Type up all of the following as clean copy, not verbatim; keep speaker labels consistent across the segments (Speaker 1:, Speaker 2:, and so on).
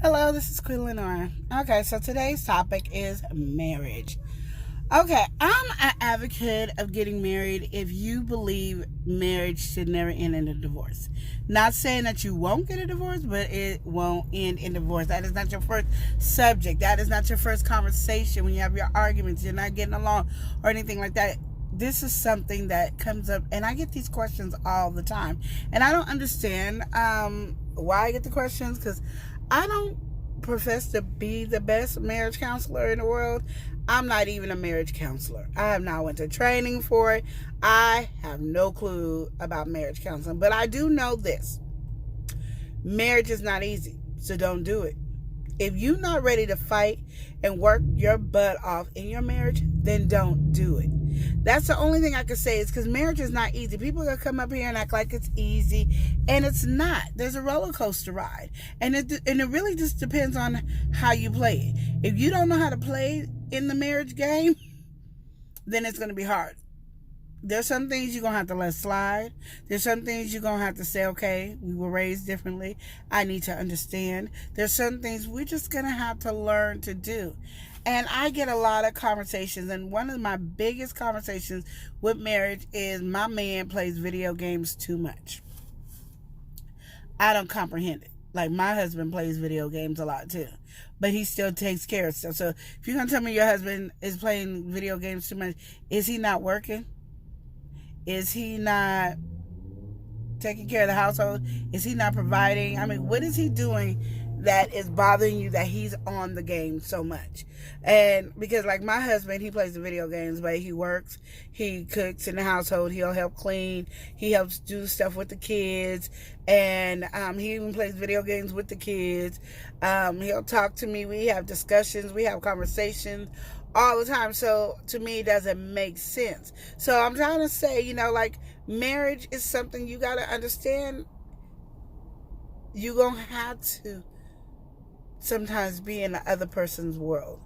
Speaker 1: Hello, this is Queen Lenore. Okay, so today's topic is marriage. Okay, I'm an advocate of getting married if you believe marriage should never end in a divorce. Not saying that you won't get a divorce, but it won't end in divorce. That is not your first subject. That is not your first conversation when you have your arguments. You're not getting along or anything like that. This is something that comes up, and I get these questions all the time. And I don't understand why I get the questions because I don't profess to be the best marriage counselor in the world. I'm not even a marriage counselor. I have not went to training for it. I have no clue about marriage counseling. But I do know this. Marriage is not easy, so don't do it. If you're not ready to fight and work your butt off in your marriage, then don't do it. That's the only thing I can say is because marriage is not easy. People are going to come up here and act like it's easy, and it's not. There's a roller coaster ride, and it really just depends on how you play it. If you don't know how to play in the marriage game, then it's going to be hard. There's some things you're going to have to let slide. There's some things you're going to have to say, okay, we were raised differently. I need to understand. There's some things we're just going to have to learn to do. And I get a lot of conversations, and one of my biggest conversations with marriage is my man plays video games too much. I don't comprehend it. Like, my husband plays video games a lot too, but he still takes care of stuff. So if you're going to tell me your husband is playing video games too much, is he not working? Is he not taking care of the household? Is he not providing? I mean, what is he doing that is bothering you that he's on the game so much? And because like my husband, he plays the video games, but he works, he cooks in the household, he'll help clean, he helps do stuff with the kids, and he even plays video games with the kids. He'll talk to me, we have discussions, we have conversations all the time. So to me, it doesn't make sense. So I'm trying to say, like, marriage is something you got to understand. You're going to have to sometimes be in the other person's world.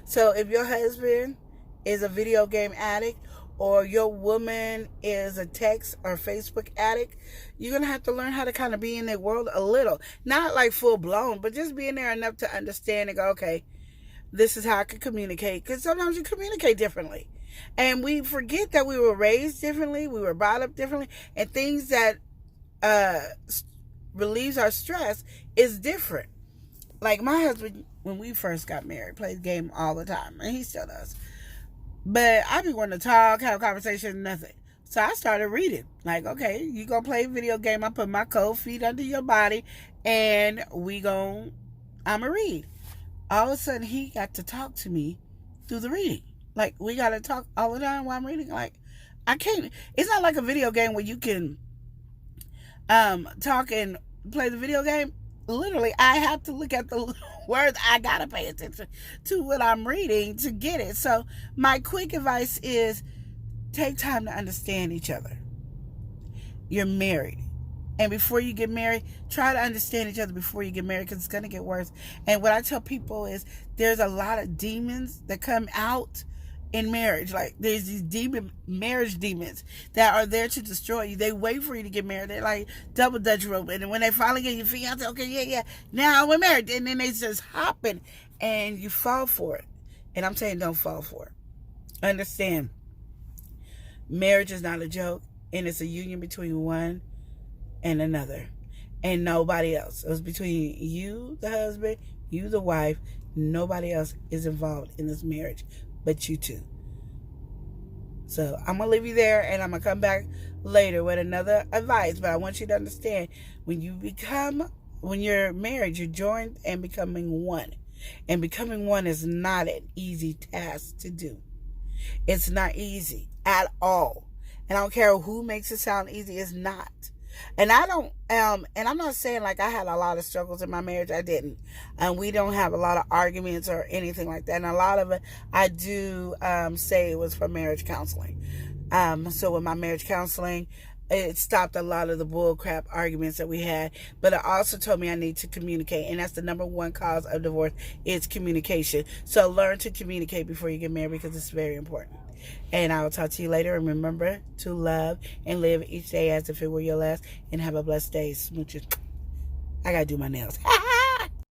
Speaker 1: So if your husband is a video game addict, or your woman is a text or Facebook addict, you're going to have to learn how to kind of be in their world a little. Not like full blown, but just be in there enough to understand and go, okay, this is how I can communicate. Because sometimes you communicate differently. And we forget that we were raised differently, we were brought up differently, and things that relieves our stress is different. Like my husband, when we first got married, played the game all the time, and he still does. But I be wanting to talk, have a conversation, nothing. So I started reading. Like, okay, you gonna play a video game, I put my cold feet under your body, and I'ma read. All of a sudden, he got to talk to me through the reading. Like, we gotta talk all the time while I'm reading. Like, I can't, it's not like a video game where you can talk and play the video game. Literally, I have to look at the words. I gotta pay attention to what I'm reading to get it. So my quick advice is take time to understand each other. You're married, and before you get married, try to understand each other before you get married, because it's going to get worse. And what I tell people is there's a lot of demons that come out in marriage. Like, there's these marriage demons that are there to destroy you. They wait for you to get married. They're like double dutch rope. And when they finally get your fiance, okay, yeah, now we're married. And then they just hopping and you fall for it. And I'm saying don't fall for it. Understand, marriage is not a joke, and it's a union between one and another, and nobody else. It was between you, the husband, you, the wife. Nobody else is involved in this marriage but you two. So I'm gonna leave you there, and I'm gonna come back later with another advice. But I want you to understand, when you're married, you're joined and becoming one. And becoming one is not an easy task to do. It's not easy at all. And I don't care who makes it sound easy, it's not. And and I'm not saying like I had a lot of struggles in my marriage. I didn't. And we don't have a lot of arguments or anything like that. And a lot of it, I do say it was from marriage counseling. So with my marriage counseling, it stopped a lot of the bull crap arguments that we had. But it also told me I need to communicate. And that's the number one cause of divorce, is communication. So learn to communicate before you get married, because it's very important. And I will talk to you later. And remember to love and live each day as if it were your last. And have a blessed day. Smooches. I got to do my nails.